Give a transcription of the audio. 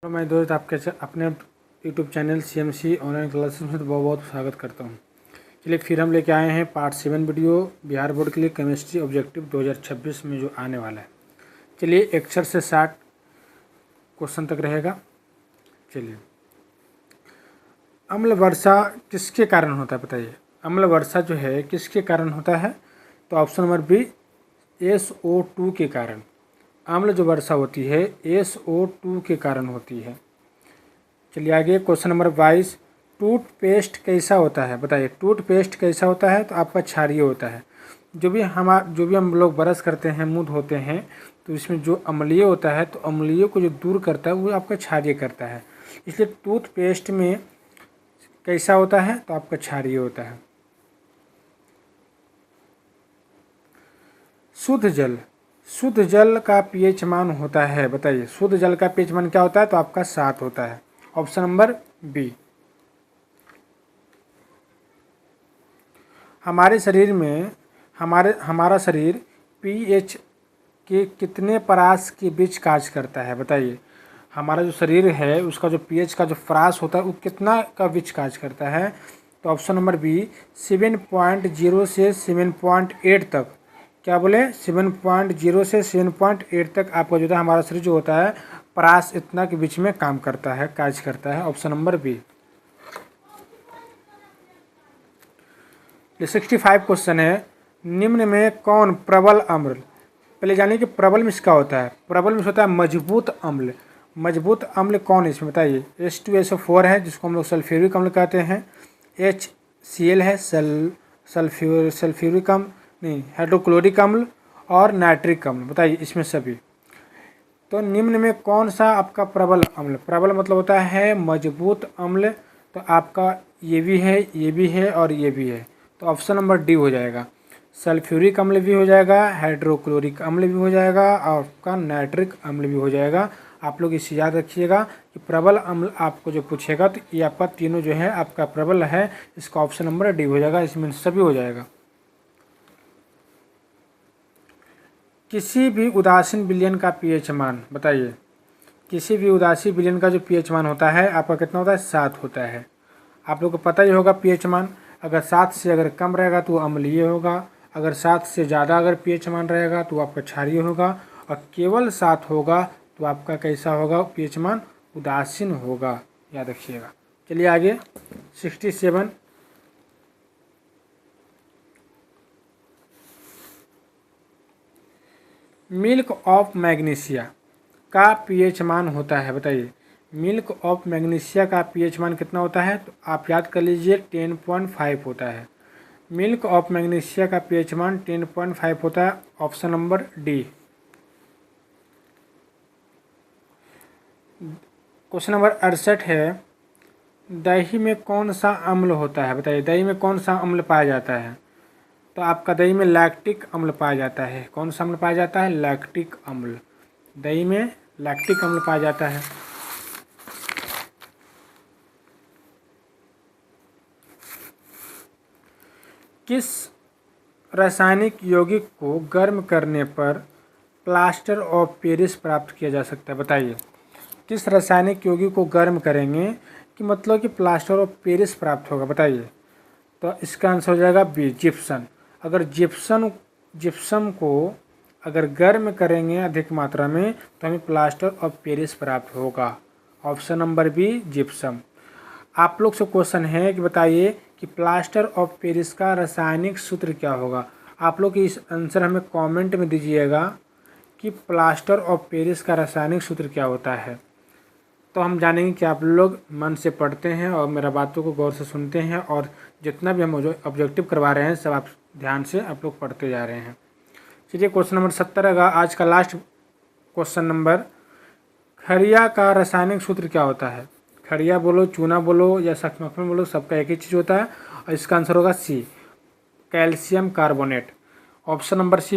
तो मैं दोस्त आपके अपने YouTube channel CMC online classes में तो बहुत बहुत स्वागत करता हूँ। चलिए फिर हम लेके आए हैं पार्ट 7 वीडियो बिहार बोर्ड के लिए केमिस्ट्री ऑब्जेक्टिव 2026 में जो आने वाला है। चलिए 61 से 60 क्वेश्चन तक रहेगा। चलिए, अम्ल वर्षा किसके कारण होता है बताइए। अम्ल वर्षा जो है किसके कारण होता है? तो ऑप्शन नंबर बी SO2 के कारण। अम्ल जो वर्षा होती है SO2 के कारण होती है। चलिए आगे क्वेश्चन नंबर 22, टूथपेस्ट कैसा होता है बताइए। टूथपेस्ट कैसा होता है? तो आपका क्षारीय होता है। जो भी हम लोग ब्रश करते हैं, मुंह धोते हैं, तो इसमें जो अम्लीय होता है तो अम्लीय को जो दूर करता है वो आपका क्षारीय करता है। इसलिए टूथपेस्ट में कैसा होता है? तो आपका क्षारीय होता है। शुद्ध जल का pH मान होता है बताइए। शुद्ध जल का pH मान क्या होता है? तो आपका 7 होता है। Option number B. हमारे शरीर में हमारा शरीर pH के कितने परास के बीच कार्य करता है बताइए। हमारा जो शरीर है उसका जो pH का जो परास होता है वो कितना का बीच कार्य करता है? तो ऑप्शन नंबर बी 7.0 से 7.8 तक। क्या बोले? 7.0 से 7.8 तक आपका जो है हमारा शरीर जो होता है परास इतना के बीच में काम करता है, कार्य करता है। Option number B. 65 क्वेश्चन है, निम्न में कौन प्रबल अम्ल? पहले जानिए कि प्रबल में इसका होता है। प्रबल में होता है मजबूत अम्ल। मजबूत अम्ल कौन है इसमें बताइए। H2SO4 है जिसको हम लोग सल्फ्यूरिक अम्ल कहते हैं। HCl है सल्फ्यूरिक अम्ल नहीं, हाइड्रोक्लोरिक अम्ल और नाइट्रिक अम्ल। बताइए इसमें सभी। तो निम्न में कौन सा आपका प्रबल अम्ल? प्रबल मतलब होता है मजबूत अम्ल। तो आपका ये भी है और ये भी है। तो ऑप्शन नंबर डी हो जाएगा। सल्फ्यूरिक अम्ल भी हो जाएगा, हाइड्रोक्लोरिक अम्ल भी हो जाएगा और आपका नाइट्रिक अम्ल भी हो जाएगा। आप लोग इसे याद रखिएगा कि प्रबल अम्ल आपको जो पूछेगा तो ये आपका तीनों जो है आपका प्रबल है। इसका ऑप्शन नंबर डी हो जाएगा, इसमें सभी हो जाएगा। किसी भी उदासीन विलयन का pH मान बताइए। किसी भी उदासीन विलयन का जो pH मान होता है आपका कितना होता है? 7 होता है। आप लोग को पता ही होगा pH मान। अगर 7 से अगर कम रहेगा तो अम्लीय होगा, अगर 7 से ज़्यादा अगर pH मान रहेगा तो आपका क्षारीय होगा, और केवल 7 होगा तो आपका कैसा होगा pH मान? उदासीन होगा, याद रखिएगा। चलिए आगे 67, मिल्क ऑफ मैग्नीशिया का pH मान होता है बताइए। मिल्क ऑफ मैग्नीशिया का pH मान कितना होता है? तो आप याद कर लीजिए 10.5 होता है। मिल्क ऑफ मैग्नीशिया का pH मान 10.5 होता है। Option number D. Question number 68 है, दही में कौन सा अम्ल होता है बताइए। दही में कौन सा अम्ल पाया जाता है? तो आपका दही में लैक्टिक अम्ल पाया जाता है। कौन सा अम्ल पाया जाता है? लैक्टिक अम्ल। दही में लैक्टिक अम्ल पाया जाता है। किस रासायनिक यौगिक को गर्म करने पर प्लास्टर ऑफ पेरिस प्राप्त किया जा सकता है बताइए। किस रासायनिक यौगिक को गर्म करेंगे कि मतलब कि प्लास्टर ऑफ पेरिस प्राप्त होगा बताइए। तो इसका आंसर हो जाएगा बी, जिप्सम। अगर जिप्सम को अगर गर्म करेंगे अधिक मात्रा में तो हमें प्लास्टर ऑफ पेरिस प्राप्त होगा। Option number B, gypsum. आप लोग से क्वेश्चन है कि बताइए कि प्लास्टर ऑफ पेरिस का रासायनिक सूत्र क्या होगा। आप लोग इस आंसर हमें कमेंट में दीजिएगा कि प्लास्टर ऑफ पेरिस का रासायनिक सूत्र क्या होता है। तो हम जानेंगे कि आप लोग मन से पढ़ते हैं और मेरा बातों को गौर से सुनते हैं, और जितना भी हम ऑब्जेक्टिव करवा रहे हैं सब आप ध्यान से आप लोग पढ़ते जा रहे हैं। चलिए क्वेश्चन नंबर 70 का आज का लास्ट क्वेश्चन नंबर, खरिया का रासायनिक सूत्र क्या होता है? खरिया बोलो, चूना बोलो या सक्मकमल बोलो, सबका एक ही चीज़ होता है और इसका आंसर होगा C, calcium carbonate. Option number सी